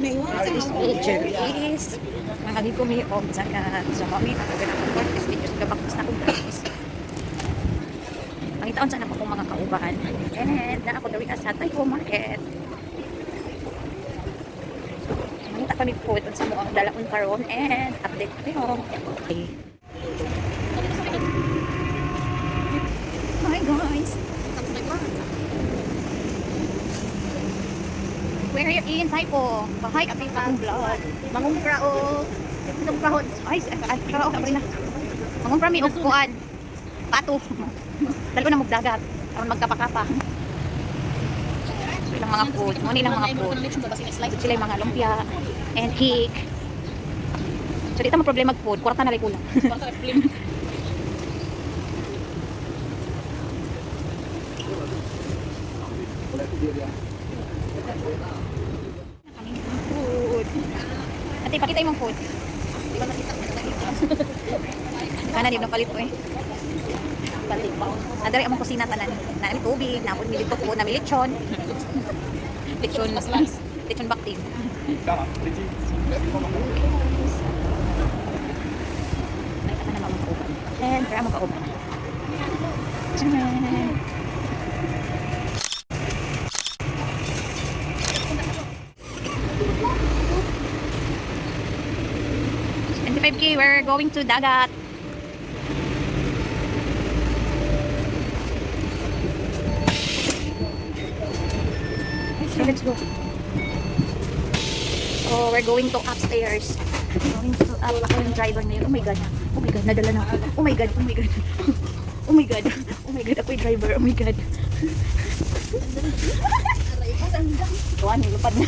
This picture is mga gikomi og saka sa kami ako ganang practice videos kabaktas na akong practice. Pangitaon sana ko kung mga kauban. And na ako diri sa Tayko Market. Mangita kami po ito sa mga dalaon karon and update ko. Okay. Hi guys. Where are you in Tayko? Bahay ka sa vlog. Mangumpra o itong kahon. Ay, karaw ka rin na. Mangumpra mi og kuan. Pato. Dalo na magdagat. Aron magkapakapa. Ilang mga food. Mo nilang mga food. Sila yung mga lumpia and cake. So dito mo problema mag food. Kwarta na lang kulang. Kwarta na problem. Food. Ate, pakita yung food. Di ba nakita? Kana di mo palit ko eh. Palit pa. Adari among kusina tanan. Na tubig, na pud milito po na militsyon. Lechon slice, lechon bakti. Tama, lechon. Ay, kana naman kauban. And para mo kauban. Tchanan. 25K, we're going to Dagat. So let's go. So we're going to upstairs. Going to up. Ako yung driver na yun. Oh my god. Oh my god, nadala na ako. Oh my god, oh my god. Oh my god. Oh my god, ako yung driver. Oh my god. Tuwan, lupad na.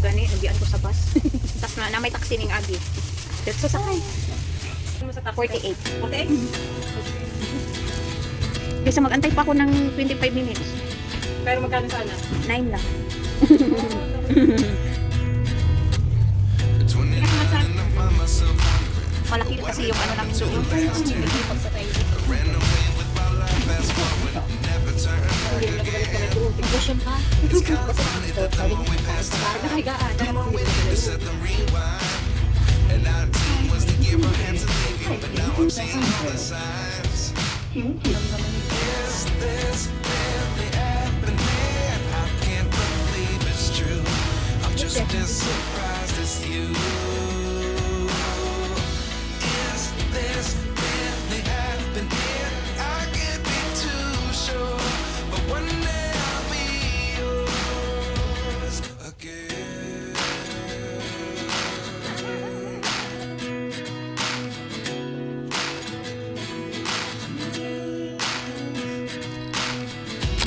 Gani, nabian ko sa bus. Tapos na may taxi ning Abi. Dito sakay. 48. 48? Kasi mag-antay pa ako ng 25 minutes. Pero magkano sana? 9 lang. Malaki kasi yung ano namin doon. Just as surprised as you. Is this really happening? I can't be too sure, but one day I'll be yours again.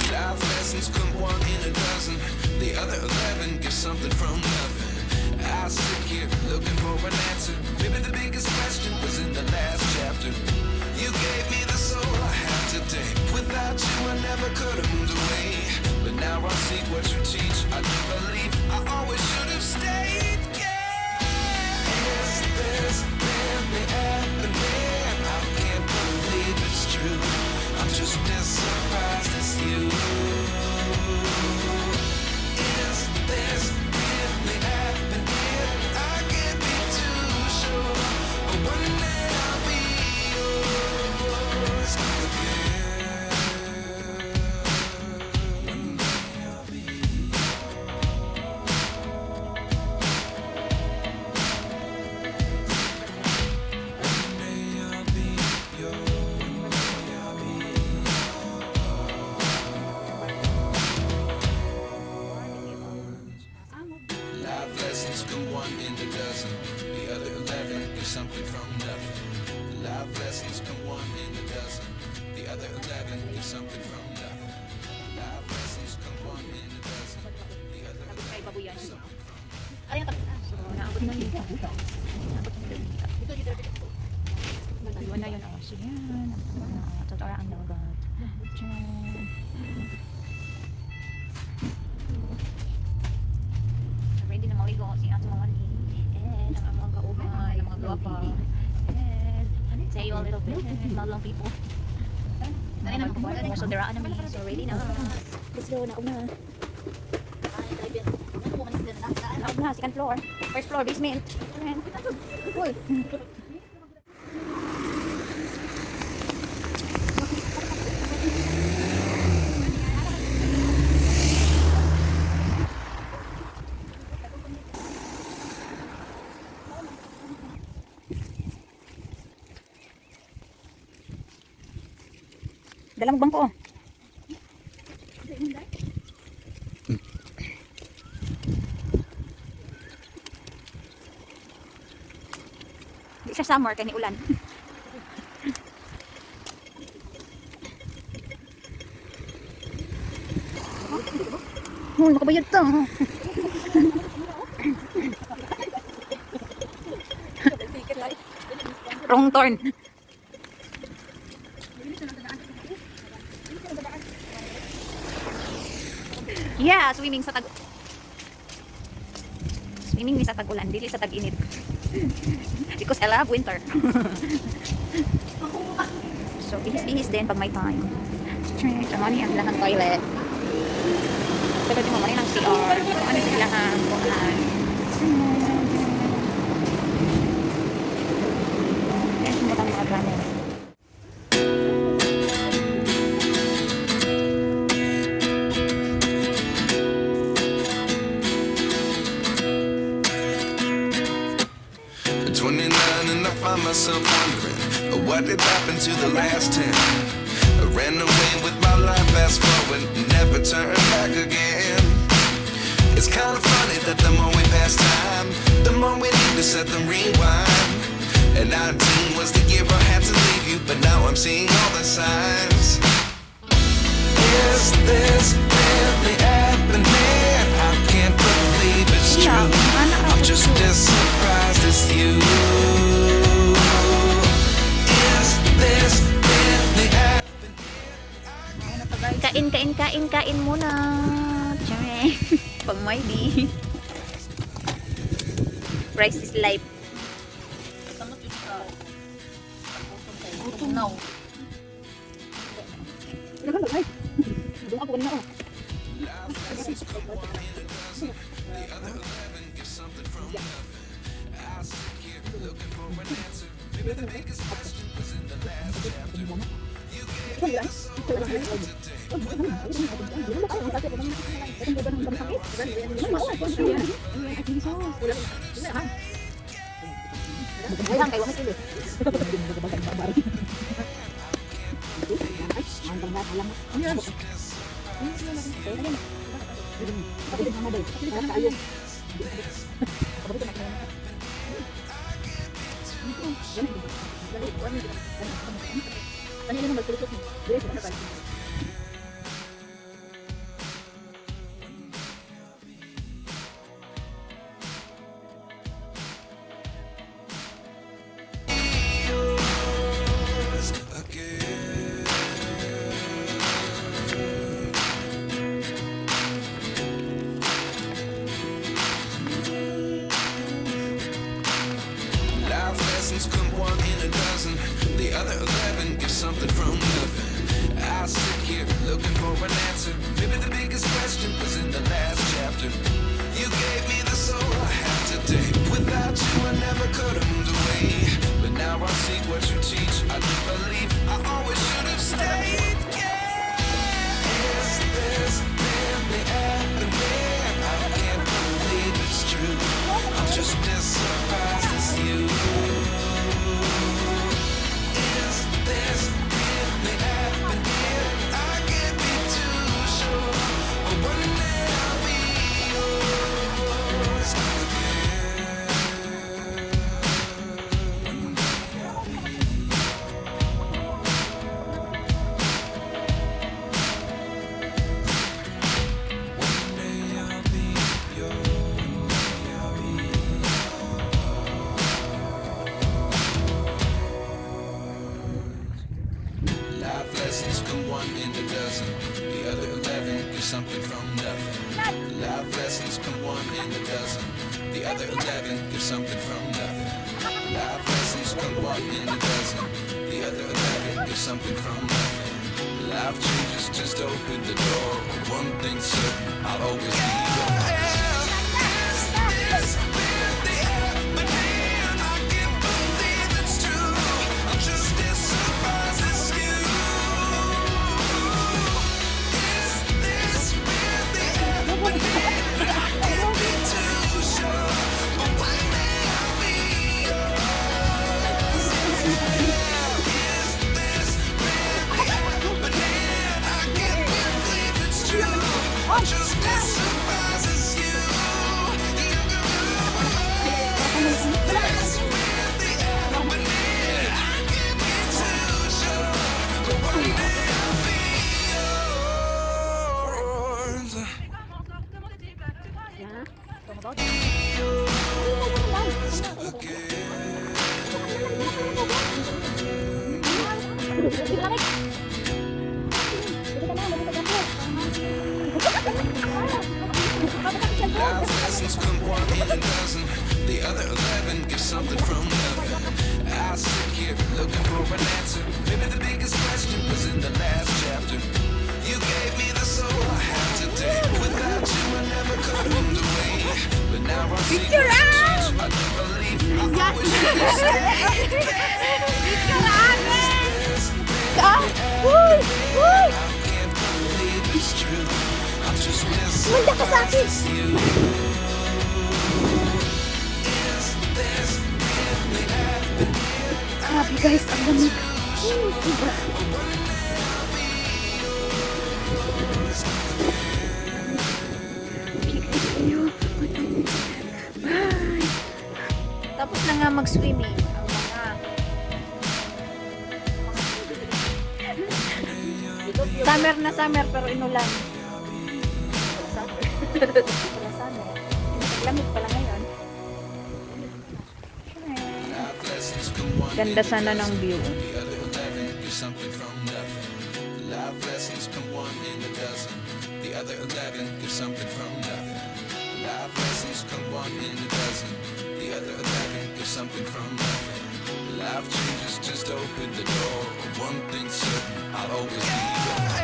Life lessons come one in a dozen. The other 11 get something from nothing. I sit here looking for an answer. Maybe the biggest question was in the last chapter. You gave me the soul I have today. Without you I never could have moved away. But now I see what you teach. I do believe I always should have stayed. Yeah. Is this really happening? I can't believe it's true. I'm just as surprised as you. Is this really happening? I can't be too sure, but one day I'll be yours again. One day I'll be Life lessons come one in a dozen. The other 11 is something from nothing. Life lessons come one in a dozen. The other 11 is something from nothing. Life lessons come one in a dozen. The other 11 is something from nothing. So, naabot na yun. Iwan na yun ako. So, yan. Tutora ang dagat. Diyan. Ready na maligo si Ato mga ni. And ang mga kauban, ang mga guwapa. And Paseo a little bit. Not long people. So there are enemy. So really na. Let's go na una. Na, second floor. First floor, basement. Uy. Dalang bangko. Di siya summer kay ni ulan. Oh, makabayad to. Wrong turn. Yeah, swimming sa Swimming ni sa tag-ulan, dili sa tag-init. Because I love winter. So, bihis-bihis din pag may time. Tama niya ang lahang toilet. Pero di mo man ng CR. Ano sila ang buhaan. Kaya sumutang mga gamit. Find myself wondering what did happen to the last 10. I ran away with my life, fast forward, never turn back again. It's kind of funny that the more we pass time, the more we need to set the rewind. And 19 was the year I had to leave you, but now I'm seeing all the signs. Is this really happening? I can't believe it's true. I'm just as surprised as you. Kain muna. Tiyame. Pag may di. Rice is life. Gutom na. Doon ako kanina. Come one in a dozen, the other 11 get something from nothing. I sit here looking for an answer. Maybe the biggest question was in the last chapter. You gave me the soul I have today. Without you I never could have moved away. But now I see what you teach. I do believe I always should have stayed. Yeah. Is this really happening? I can't believe it's true. I'm just as surprised as you. Something from nothing. Life lessons come one in a dozen. The other 11 give something from nothing. Life lessons come one in a dozen. The other 11 get something from nothing. Life changes, just open the door. One thing's certain, I'll always be yours. Life lessons come one in a dozen. The other 11 give something from nothing. I sit here looking for an answer. Maybe the biggest question was in the last chapter. You gave me the soul I have today. Without you, I never could have moved away. But now I see you change. I do believe I always should have stayed. I can't believe it's true. I'm just missing you. Grabe guys, ang lamig. Tapos na nga mag-swimming ang mga summer na summer pero inulan. Wala summer. Lamig pala ngayon. Ganda sana ng view. The other 11 give something from nothing. Life lessons come one in a dozen. The other 11 give something from nothing. Life lessons come one in a dozen. The other 11 give something from nothing. Life changes, just open the door. One thing's certain, I'll always be yours.